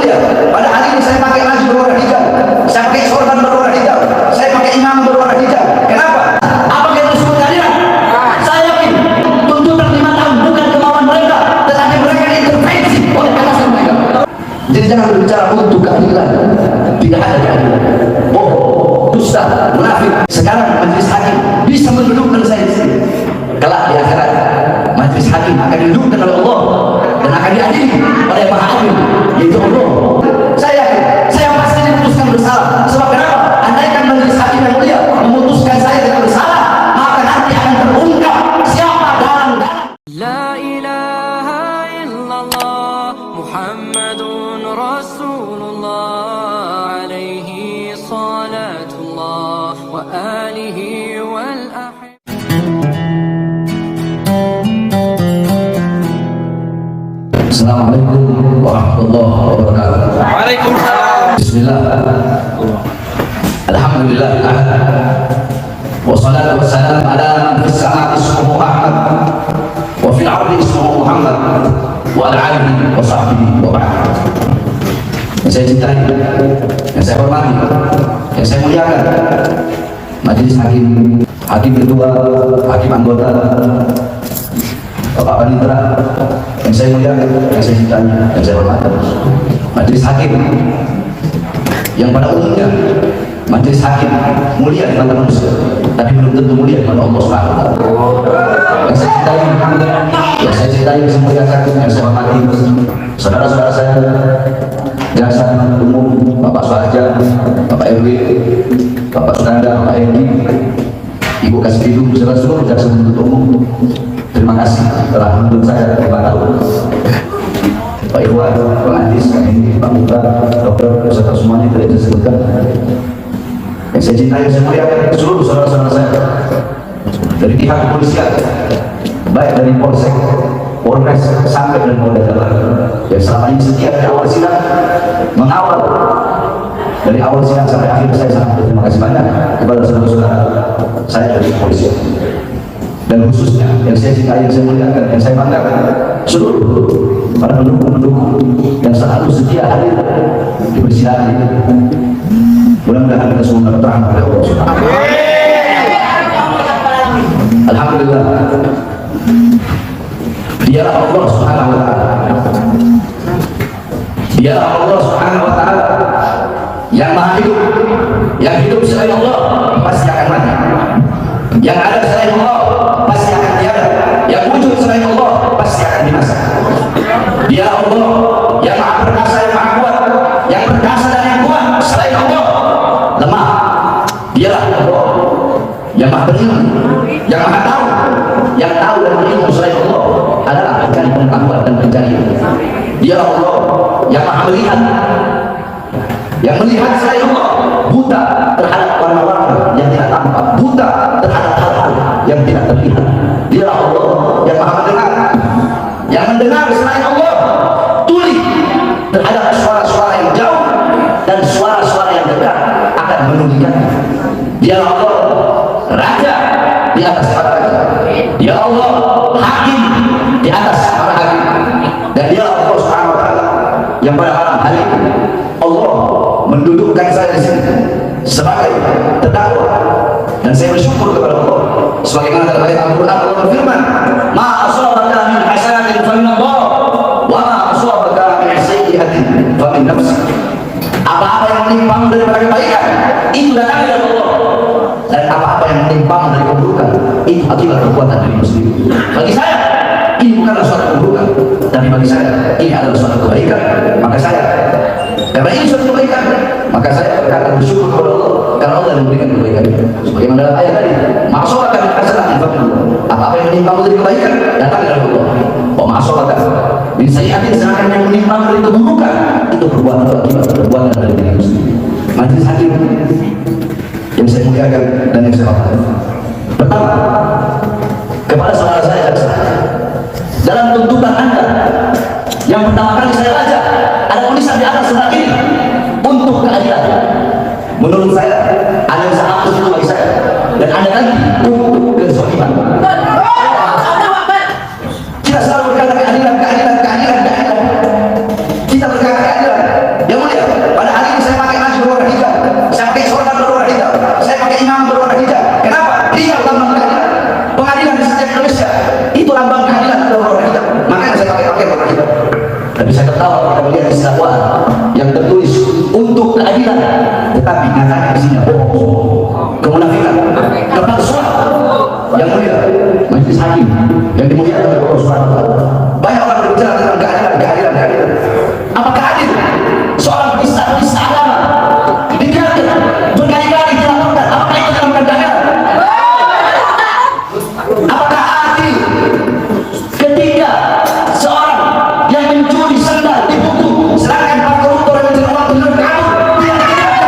mulia. Pada hari ini saya pakai baju berwarna hijau, saya pakai sorban berwarna hijau, saya pakai imam berwarna hijau. Kenapa? Apakah itu sebuah keadilan? Saya yakin tuntutan 5 tahun bukan kemauan mereka, tetapi mereka intervensi oleh atasan mereka. Jadi jangan berbicara untuk keadilan. Tidak ada keadilan. Bohong, dusta, munafik. Sekarang majelis hakim bisa mendudukkan saya di sini. Kelak di akhirat majelis hakim akan didudukkan oleh Allah dan akan diadili oleh Maha Adil, yaitu Allah. Saya yakin, saya pasti diputuskan bersalah. Sebab kenapa? Andaikan majelis hakim yang mulia memutuskan saya tidak bersalah, maka nanti akan terungkap siapa dalang-dalang. La ilaha illallah Muhammadun Rasulullah alaihi salatullah wa alihi wal ahli. Assalamualaikum warahmatullahi wabarakatuh. Waalaikumsalam. Bismillah. Alhamdulillah. Wassalatu wassalamu ala man fis samaa'i ismuhu Ahmad wa fil ardi ismuhu Muhammad wa ala alihi wa sahbihi wa ba'd. Yang saya cintai, yang saya hormati, yang saya muliakan, majelis hakim, hakim ketua, hakim anggota, Bapak Panitera, yang saya muliakan, yang saya cintai, yang saya hormati, majelis hakim yang pada umumnya majelis hakim mulia di mata manusia, tapi belum tentu mulia di mata Allah Subhanahu wa taala. Yang saya cintai, yang saya muliakan, yang saya hormati, saudara-saudara saya, jaksa penuntut umum, Bapak Suharja, Bapak RW, Bapak Sudanda, Bapak Edi, Ibu Kasbidum, beserta seluruh jaksa penuntut umum. Terima kasih telah menuntut saya 5 tahun. Pak Irwan, Pak Andis, Pak Hendi, Pak Muka, dokter, beserta semuanya tidak bisa sebutkan. Yang saya cintai, yang saya muliakan, seluruh saudara-saudara saya dari pihak kepolisian, baik dari Polsek, Polres, sampai dan Polda Jabar, yang selama ini setia dari awal sidang mengawal, dari awal sidang sampai akhir. Saya sangat berterima kasih banyak kepada saudara-saudara saya dari kepolisian. Dan khususnya yang saya cintai, yang saya muliakan, yang saya banggakan, seluruh para pendukung-pendukung yang selalu setia hadir di persidangan ini. Mudah-mudahan kita semua dapat rahmat oleh Allah Subhanahu wa taala. Alhamdulillah. Dialah Allah Subhanahu wa taala. Dialah Allah Subhanahu wa taala yang Maha hidup. Yang hidup selain Allah pasti akan mati. Yang ada selain Allah pasti akan tiada. Yang wujud selain Allah pasti akan binasa. Dia Allah yang Maha perkasa, yang Maha kuat, yang perkasa dan yang kuat. Selain Allah lemah. Dialah Allah yang Maha berilmu, yang Maha tahu, yang tahu dan berilmu. Selain Allah adalah pencari pengetahuan dan pencari ilmu. Dia Allah yang Maha melihat, yang melihat selain Allah buta terhadap warna-warna yang tidak tampak, buta terhadap hal-hal yang tidak terlihat. Dia Allah yang Maha mendengar, yang mendengar selain Allah tuli terhadap suara-suara yang jauh dan suara-suara yang dekat akan menunjukkan. Dia Allah Raja di atas para raja. Dia Allah Hakim di atas para hakim. Dan dia Allah Subhanahu wa taala yang pada malam hari ini Allah mendudukkan saya di sini sebagai terdakwa, dan saya bersyukur kepada Allah sebagaimana dalam ayat Al-Qur'an Allah berfirman, "Ma asabaka min hasanatin fa min Allah wa ma asabaka min sayyi'atin fa min nafsik." Apa-apa yang menimpamu daripada kebaikan itu datang dari Allah, dan apa-apa yang menimpamu dari keburukan itu akibat perbuatan dirimu sendiri. Bagi saya ini bukanlah suatu keburukan, tapi bagi saya ini adalah suatu kebaikan. Maka saya, karena ini suatu kebaikan, maka saya berkata bersyukur kepada Allah karena Allah yang memberikan kebaikan itu. Sebagaimana dalam ayat tadi, "Ma'asolaka min hasanatin fa min Allah." Apa-apa yang menimpamu dari kebaikan datang dari Allah. "Wa ma'asolaka min sayyi'atin," sedangkan yang menimpamu dari keburukan itu perbuatan akibat perbuatan dari dirimu sendiri. Majelis hakim yang saya muliakan dan yang saya hormati, pertama kepada saudara saya jaksa, dalam tuntutan Anda yang pertama kali saya baca ada tulisan di atas sebelah kiri untuk keadilan. Menurut saya ada yang sangat itu bagi saya, dan ada lagi untuk kezaliman. Kita selalu berkata keadilan, keadilan, keadilan, keadilan. Kita berkata keadilan, dakwaan yang tertulis untuk keadilan, tetapi nyatanya isinya bohong, kemunafikan, kepalsuan. Yang mulia majelis hakim yang dimuliakan oleh Allah Subhanahu wa taala. Banyak orang berbicara tentang keadilan. Apakah adil seorang penista agama dibiarkan berkali-kali dilaporkan? Apakah itu dalam keadilan? Apakah adil ketika seorang yang mencuri sendal dihukum, sedangkan para koruptor yang mencuri uang triliun kabur tidak dibiarkan?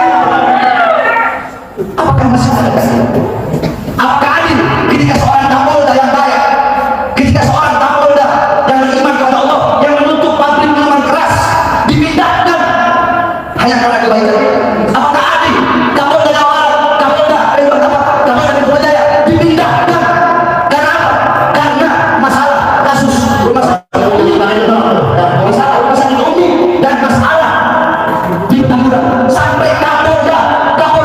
Apakah masih ada keadilan? Apakah adil ketika seorang Kapolda yang baik, ketika seorang Kapolda yang beriman kepada Allah, yang menutup pabrik minuman keras dipindahkan hanya karena kebaikan? Apakah adil Kapolda Jawa Kapolda Metro Jaya dipindahkan karena apa? Karena masalah kasus rumah sakit umum dan masalah di Petamburan, sampai Kapolda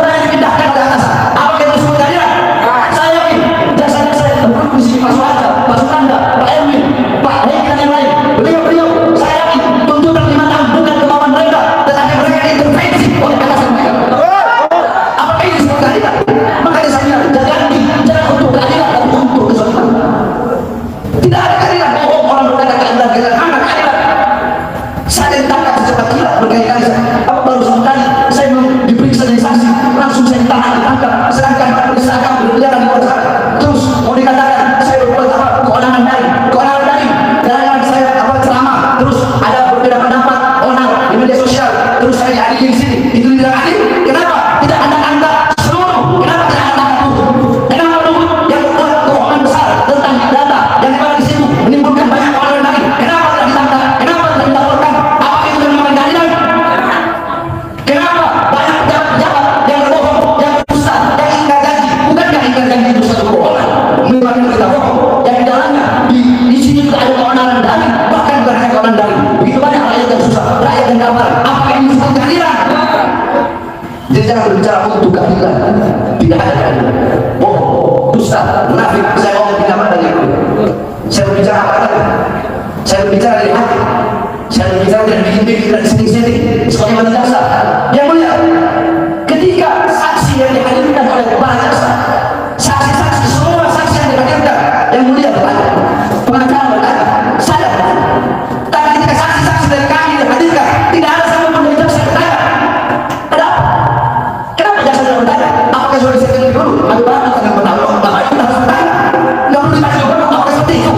yang dipindahkan oleh atas. Apakah itu semua keadilan? Saya yakin jasa-jasa di sini Pak Suharto, Pak Sukanda, Pak Erwin, Pak Heki dan yang lain, beliau saya yakin tuntutan 5 tahun bukan kemauan mereka, tetapi mereka diintervensi oleh atasan mereka. Apakah ini semua keadilan? Makanya saya bilang jangan untuk keadilan, tapi untuk kezaliman. Tidak ada keadilan. Bohong orang berkata keadilan, mana keadilan? Saya ditangkap secepat kilat berkali-kali. Apa baru sekali saya diperiksa jadi saksi, langsung saya ditangkap, sedangkan penista agama berkeliaran di luar sana. Terus mau dikatakan saya berbuat apa? Keonaran daring, dan saya ceramah, terus ada berbeda pendapat onar di media sosial, terus saya diadili di sini. Itu tidak adil. Kenapa tidak anda seluruh? Kenapa tidak anda hukum? Kenapa menuntut yang membuat kebohongan besar tentang data yang dimana di situ menimbulkan banyak keonaran daring? Kenapa tidak ditangkap? Kenapa tidak dilaporkan? Apa itu memang keadilan? Kenapa banyak pejabat yang berbohong, yang berdusta, yang ingkar janji? Bukankah ingkar janji itu satu kebohongan? Memang kita bohong. Yang di dalamnya di sini juga ada keonaran daring, bahkan bukan hanya keonaran daring. Begitu banyak rakyat yang susah, rakyat yang gambar. Apakah ini disebut keadilan? Jadi jangan berbicara untuk keadilan. Tidak ada keadilan. Bohong, dusta, munafik. Saya ngomong tidak ada dari itu. Saya berbicara apa tadi? Saya berbicara dari hati. Saya berbicara dari bikin-bikin, dari setting-setting, sebagaimana jaksa. Yang mulia, ketika saksi yang dihadirkan oleh para jaksa, saksi-saksi, semua saksi yang dihadirkan, yang mulia bertanya, pengacara bertanya, saya bertanya. Tapi ketika saksi-saksi dari kami dihadirkan, tidak ada sama pun dari jaksa yang bertanya. Kenapa jaksa tidak bertanya? Apakah sudah disetting dulu? Aku berapa dengan bertanya? Bapak itu harus bertanya. Nggak perlu ditanya juga, apakah seperti itu?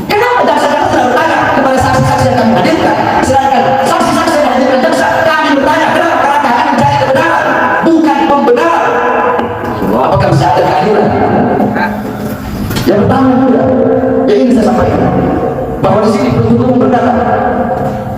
Kenapa jaksa tidak bertanya kepada saksi-saksi yang kami hadirkan? Sedangkan saksi-saksi yang dihadirkan jaksa, kami bertanya. Kenapa? Karena kami mencari kebenaran, bukan pembenaran. Apakah bisa ada keadilan? Yang pertama juga, yang ingin saya sampaikan, bahwa di sini penuntut umum berkata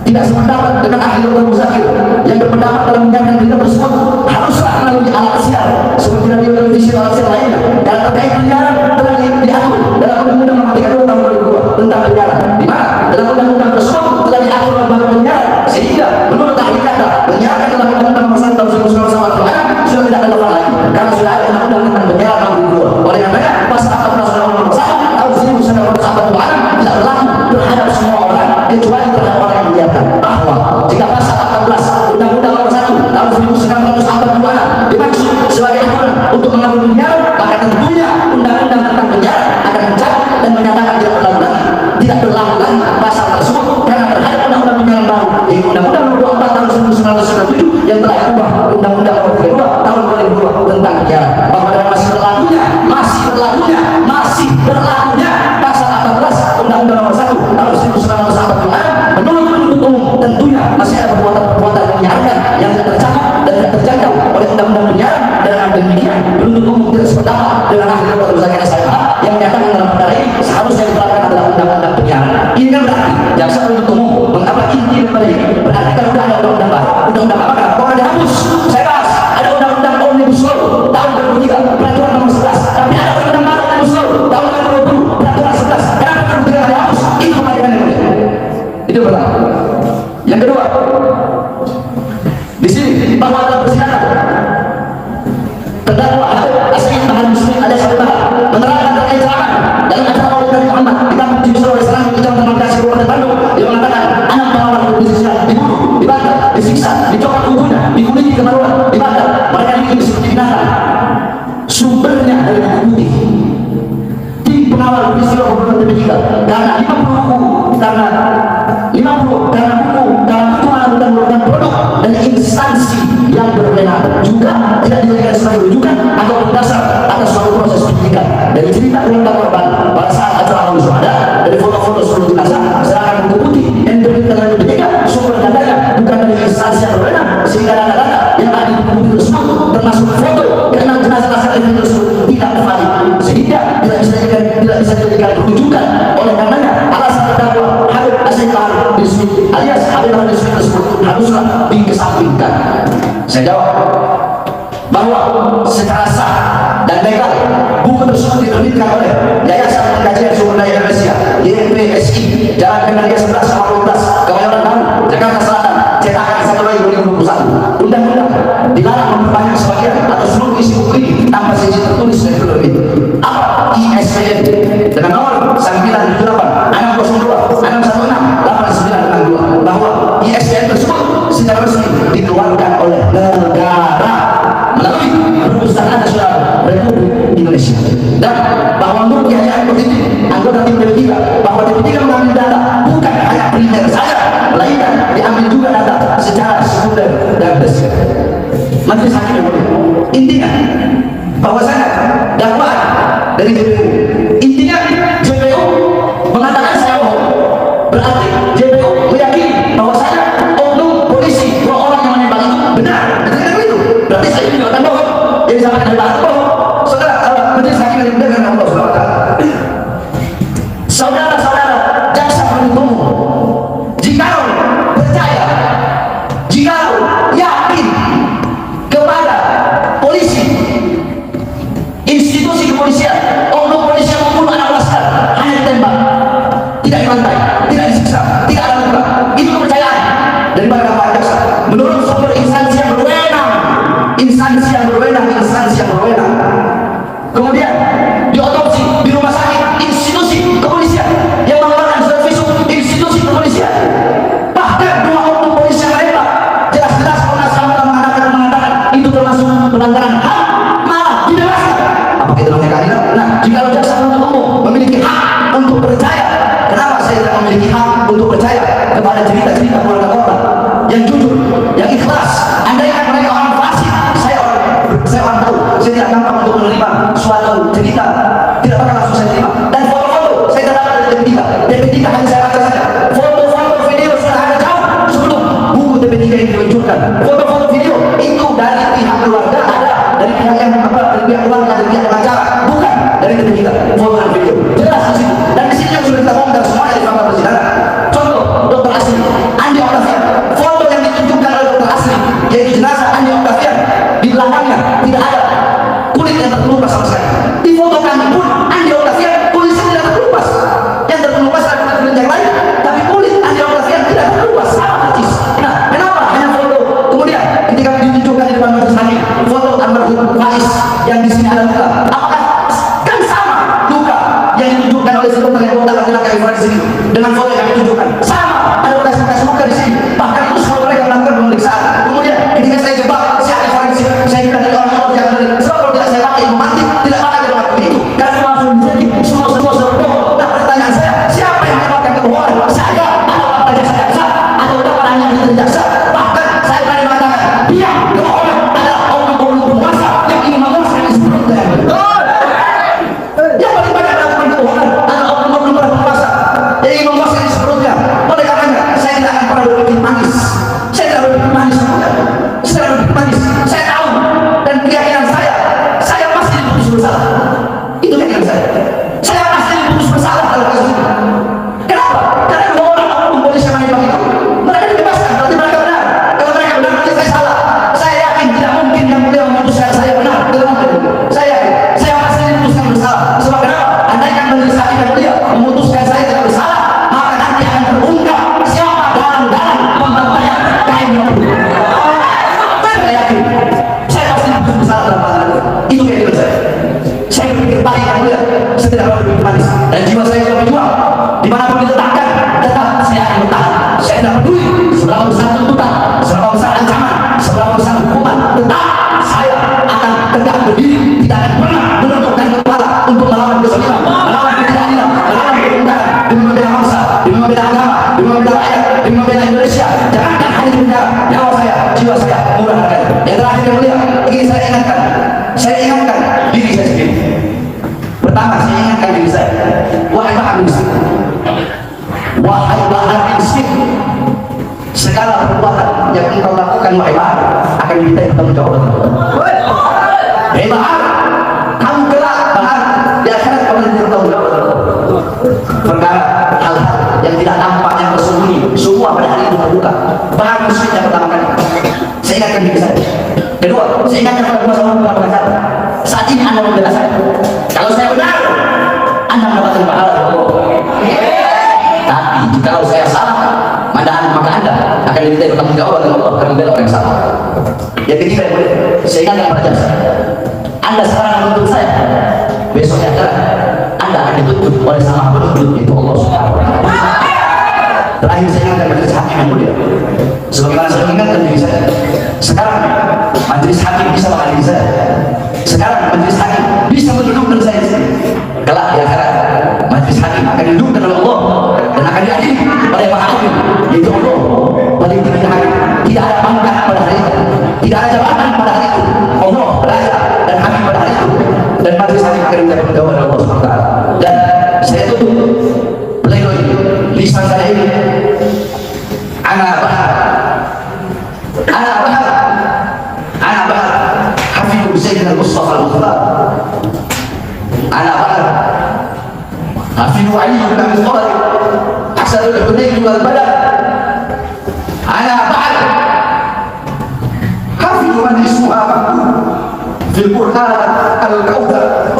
tidak sependapat dengan ahli Dr. Muzakir yang berpendapat dalam menyiarkan berita tersebut haruslah melalui alat siar seperti radio, televisi, alat siar lainnya. Dan terkait penyiaran telah diatur dalam Undang-Undang Nomor 32 Tahun 2002 tentang penyiaran, di mana dalam undang-undang tersebut telah diatur lembaga penyiaran, sehingga menurut ahli kata penyiaran dalam Undang-Undang Nomor 1 Tahun 1999 sudah tidak relevan lagi karena sudah ada undang-undang tentang penyiaran tahun 2002. Oleh karenanya pasal 14 Undang-Undang Nomor 1 Tahun 1942 tidak berlaku terhadap semua orang kecuali terhadap orang yang menyiarkan. Bahwa jika pasal 14 Undang-Undang Nomor 1 Tahun 1942 dimaksud sebagai aturan untuk mengatur penyiaran, maka tentunya undang-undang tentang penyiaran akan mencabut dan menyatakan tidak berlaku lagi pasal tersebut karena terhadap undang-undang penyiaran baru, yaitu Undang-Undang Nomor 24 Tahun 1997 yang telah diubah Undang-Undang Nomor 32 Tahun 2002 tentang penyiaran. Bahwa dalam masih berlakunya pasal 14 Undang-Undang Nomor 1 Tahun 1942 menurut penuntut umum tentunya masih ada perbuatan menyiarkan yang tidak tercakup dan tidak terjangkau oleh undang-undang penyiaran. Dengan demikian penuntut umum tidak sependapat dengan ahli Dr. Muzakir SIMA yang menyatakan dalam perkara ini seharusnya diterapkan adalah undang-undang penyiaran. Ini kan berarti jaksa penuntut umum mengapa inti daripada ini berarti kalau sudah ada undang-undang baru, undang-undang apa? Kok ada hapus? Saya bahas sudah dikesampingkan. Saya jawab bahwa secara sah dan legal buku tersebut diterbitkan oleh Yayasan Pengkajian Sumber Daya Manusia YPSI, Jalan Gandaria 11 12 Kebayoran Baru, Jakarta Selatan, cetakan 1 Mei 2021. Undang-undang dilarang memperbanyak sebagian atau seluruh isi buku ini tanpa izin tertulis dari penerbit. Apa ISBN dengan nomor 978 602 616 8962 bahwa ISBN tersebut secara resmi dikeluarkan oleh negara melalui Perpustakaan Nasional Republik Indonesia, dan bahwa menurut Yahya Al-Qurtubi, anggota tim DP3, bahwa DP3 mengambil data bukan hanya primer saja, melainkan diambil juga data secara sekunder dan tersier. Majelis Hakim yang mulia, intinya bahwasanya dakwaan dari JPU, intinya JPU mengatakan saya bohong, berarti JPU meyakini bahwasanya oknum polisi 2 orang yang menembak itu benar, begitu. Berarti saya juga akan bohong. Jadi sampai dari bahasa bohong. Saudara, majelis hakim yang dimuliakan Allah SWT. Saudara-saudara jaksa penuntut umum, jika percaya, jika yakin kepada polisi, institusi kepolisian, oknum polisi yang membunuh anak laskar hanya ditembak, tidak dibantai, tidak disiksa, tidak ada luka, itu kepercayaan daripada dakwaan jaksa menurut sumber instansi yang berwenang, instansi yang berwenang. Kemudian diotopsi di rumah sakit institusi kepolisian yang mengeluarkan surat visum institusi kepolisian. Bahkan 2 oknum polisi yang menembak jelas-jelas Komnas HAM mengatakan itu termasuk pelanggaran HAM, malah dibebaskan. Apa itu namanya keadilan? Nah, jika jaksa penuntut umum memiliki hak untuk percaya, kenapa saya tidak memiliki hak untuk percaya kepada cerita-cerita keluarga korban yang jujur, yang ikhlas? Andaikan mereka orang fasik, saya orang tahu, saya tidak gampang untuk menerima suatu cerita, tidak bakal langsung saya terima. Dan foto-foto saya tidak dapat dari DP3 hanya saya baca saja. Foto-foto video sudah ada jauh sebelum buku DP3 ini diluncurkan. Foto-foto video itu dari pihak keluarga ada, dari pihak yang dari pihak keluarga, dari pihak pengacara, bukan dari DP3. Foto dan video jelas di situ, dan di sini yang sudah kita bongkar semuanya di fakta persidangan. Contoh, Dr. Asri Andi Octavian, foto yang ditunjukkan oleh Dr. Asri yaitu jenazah Andi Octavian, di belakangnya tidak ada kulit yang terkelupas sama sekali. Di foto kami pun Andi Octavian kulitnya tidak terkelupas, yang terkelupas adalah kulit yang lain, tapi kulit Andi Octavian tidak terkelupas, sama persis. Nah, kenapa hanya foto? Kemudian ketika ditunjukkan di depan majelis hakim foto almarhum Faiz yang di sini ada luka, apakah kan sama luka yang ditunjukkan oleh dokter yang botak laki-laki forensik itu dengan foto yang ditunjukkan? Sama, ada bekas-bekas luka di sini, bahkan itu semua mereka melakukan pemeriksaan. Kemudian ketika saya jebak si ahli forensik, saya bilang dari orang-orang yang dari sebab kalau tidak saya pakai mati, tidak pakai dalam waktu itu karena langsung jadi semua bohong. Nah, pertanyaan saya, siapa yang menyebabkan kebohongan? Saya atau apa jaksa atau dapat hanya dari jaksa? Bahkan saya berani mengatakan dia kebohongan adalah oknum penguasa yang ingin menguasai seperti itu. Yang paling banyak melakukan kebohongan adalah oknum penguasa yang ingin menguasai sepertinya. Oleh karenanya saya tidak akan pernah berpikir manis. Saya tidak berpikir manis. Saya berpikir manis. Saya tahu dan keyakinan saya pasti diputus bersalah. Itu keyakinan saya. Saya pasti diputus bersalah dalam kasus ini. Kenapa? Karena 2 orang oknum polisi yang menembak itu mereka dibebaskan. Berarti mereka benar. Kalau mereka benar berarti saya salah. Saya yakin tidak mungkin yang mulia memutuskan saya benar. Tidak mungkin. Saya yakin saya pasti diputuskan bersalah. Sebab kenapa? Andaikan majelis hakim yang mulia memutuskan saya tidak bersalah, maka nanti akan terungkap siapa dalang-dalang pembantaian kain yang saya yakin saya pasti diputus bersalah dalam hal itu. Itu keyakinan saya. Saya berpikir baik yang mulia, saya tidak berpikir manis, dan jiwa saya sudah berjuang. Dimanapun diletakkan, tetap saya akan bertahan. Saya tidak peduli seberapa besar tuntutan, seberapa besar ancaman, seberapa besar hukuman, tetap saya akan tegak berdiri, tidak akan pernah menundukkan kepala untuk melawan kezaliman, melawan ketidakadilan, melawan kebenaran, demi membela bangsa, demi membela agama, demi membela rakyat, demi membela Indonesia. Jangankan hanya di penjara, nyawa saya, jiwa saya murah harganya. Yang terakhir yang mulia, ingin saya ingatkan diri saya sendiri. Pertama, saya ingatkan diri saya, wahai bahan miskin, wahai bahan miskin, segala perbuatan yang engkau lakukan wahai bahan akan diminta pertanggungjawaban. Hei bahan, kamu kelak bahan di akhirat kamu diminta pertanggungjawaban perkara hal-hal yang tidak tampak, yang tersembunyi semua pada hari itu terbuka. Bagus yang pertama kali. Saya ingatkan diri saya. Kedua, saya ingatkan kepada dua sama beberapa kata. Saat ini Anda membela saya. Kalau saya benar, Anda mendapatkan pahala dari Allah. Tapi jika saya salah, maka Anda akan diminta bertanggung jawab oleh Allah karena membela orang yang salah. Yang ketiga, saya ingatkan kepada jasa. Anda sekarang menuntut saya, besoknya Anda akan dituntut oleh sama penuntut, yaitu Allah Subhanahu wa Ta'ala. Terakhir saya ingatkan majelis hakim yang mulia. Sebagaimana saya ingatkan diri saya. Sekarang majelis hakim bisa mengadili saya. Sekarang majelis hakim bisa mendudukkan saya di sini. Kelak di akhirat majelis hakim akan didudukkan oleh Allah dan akan diadili oleh Maha Hakim, yaitu Allah. Paling tinggi hakim. Tidak ada pangkat pada hari itu. Tidak ada jabatan pada hari itu. Allah raja dan hakim pada hari itu. Dan majelis hakim akan diminta jawab oleh Allah Subhanahu wa Ta'ala. Dan saya tutup pledoi lisan saya ini. Anak bahar Hafidu Sayyidina Mustafa al-Mukhtar. Anak bahar Hafidu Ali bin Abi Thalib Hasan al-Hunayn wal-Badr. Anak bahar Hafidu man ismuha maqbul fil Qur'an al-Kautsar.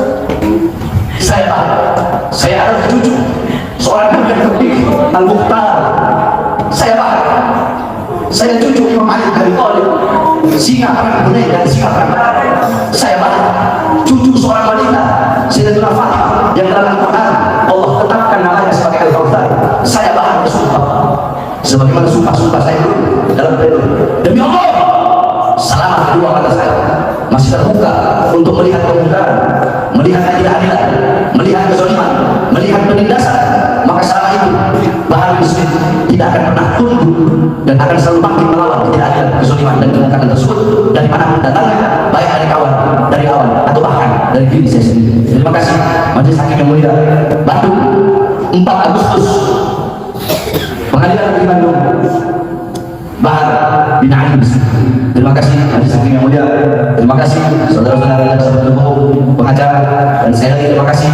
Saya adalah cucu seorang nabi yang terpilih al-Mukhtar. Saya cucu Imam Ali bin Abi Thalib, singa perang Hunain dan singa perang Badar. Saya cucu seorang wanita Sayyidatuna Fatimah yang dalam Al-Quran Allah tetapkan namanya sebagai Al-Kautsar. Saya bersumpah sebagaimana sumpah-sumpah saya dulu dalam pledoi. Demi Allah, selama kedua mata saya masih terbuka untuk melihat kemungkaran, melihat ketidakadilan, melihat kezaliman, melihat penindasan, maka selama itu Bahar bin Smith tidak akan pernah tunduk dan akan selalu makin melawan ketidakadilan, kezaliman dan kemungkaran tersebut dari mana datangnya, baik dari kawan, dari lawan, atau bahkan dari diri saya sendiri. Terima kasih majelis hakim yang mulia. Bandung, 4 Agustus, Pengadilan Negeri Bandung, Bahar bin Ali. Terima kasih majelis hakim yang mulia. Terima kasih saudara-saudara dan sahabat hukum, pengacara, dan saya lagi terima kasih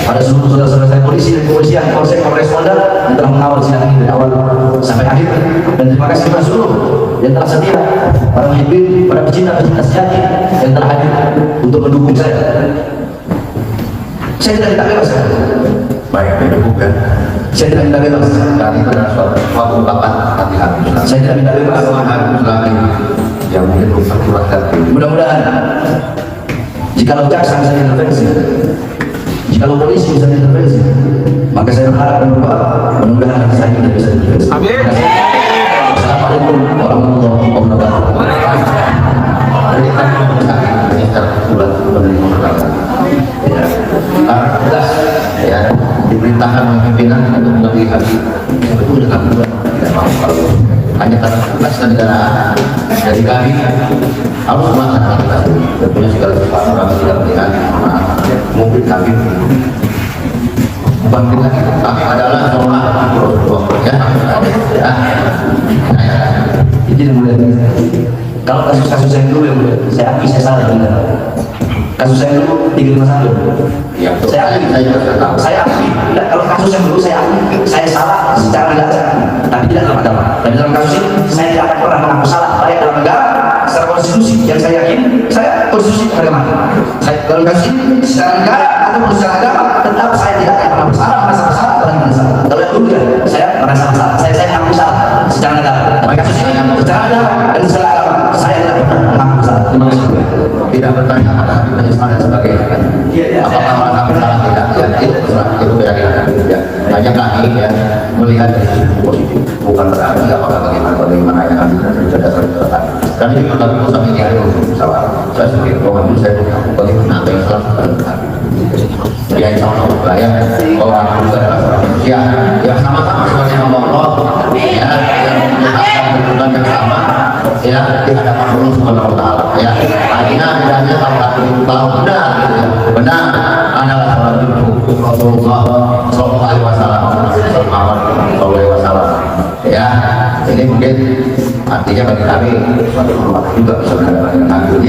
pada seluruh saudara-saudara saya polisi dan kepolisian, polsek, polres, polda yang telah mengawal sidang ini dari awal sampai akhir. Dan terima kasih kepada seluruh yang telah setia, para muhibbin, para pecinta-pecinta sejati yang telah hadir untuk mendukung saya. Saya tidak minta bebas. Baik, mendukung kan? Saya tidak minta bebas. Kali itu adalah suatu ungkapan hati-hati. Saya tidak minta bebas. Harus lagi yang mungkin rusak kurang hati. Mudah-mudahan jikalau jaksa bisa intervensi, jikalau polisi bisa intervensi, maka saya berharap dan berdoa mudah-mudahan saya tidak bisa intervensi. Amin. Assalamualaikum warahmatullahi wabarakatuh. Jadi kan menyetar bulan menerima perkara. Ya, jelas ya diperintahkan pimpinan untuk melihat betul dengan bulan tidak mau kalau hanya karena tugas kenegaraan dari kami harus melaksanakan tugas tentunya segala sesuatu kami tidak melihat mungkin kami bangkit lagi. Kami adalah seorang ya Izin yang mulia. Kalau kasus-kasus saya dulu yang mulia, saya akui saya salah benar. Kasus saya dulu 351. ya, Saya akui, saya akui. Nah, kalau kasus yang dulu saya akui, saya salah secara tidak tapi tidak dalam agama. Tapi dalam kasus ini saya tidak akan pernah mengaku salah baik dalam negara secara konstitusi yang saya yakin saya konstitusi agama. Saya dalam kasus ini secara negara atau secara agama tetap saya tidak akan pernah bersalah, merasa bersalah atau tidak bersalah. Kalau yang dulu ya saya merasa bersalah, saya mengaku salah secara negara. Tapi kasus ini secara negara dan secara agama saya tidak pernah mengaku salah. Terima kasih. tidak bertanya pada penyesalan dan sebagainya kan. Apakah orang kami salah tidak? Ya itu keyakinan ya. Hanya kami ya melihat dari sisi positif, bukan berarti apakah bagaimana yang kami sudah dasar kami. Kami juga kami pun sampai hari untuk salah. Saya sebagai pengambil saya bagaimana apa yang salah kami. Ya insya Allah ya orang juga adalah seorang manusia yang sama-sama sebagai Allah ya yang menggunakan kedudukan yang sama ya di hadapan Allah Subhanahu wa Ta'ala ya. Artinya bedanya kalau benar gitu ya, benar adalah salah satu Rasulullah Sallallahu Alaihi Wasallam ya. Ini mungkin artinya bagi kami suatu hormat juga bisa menghadapi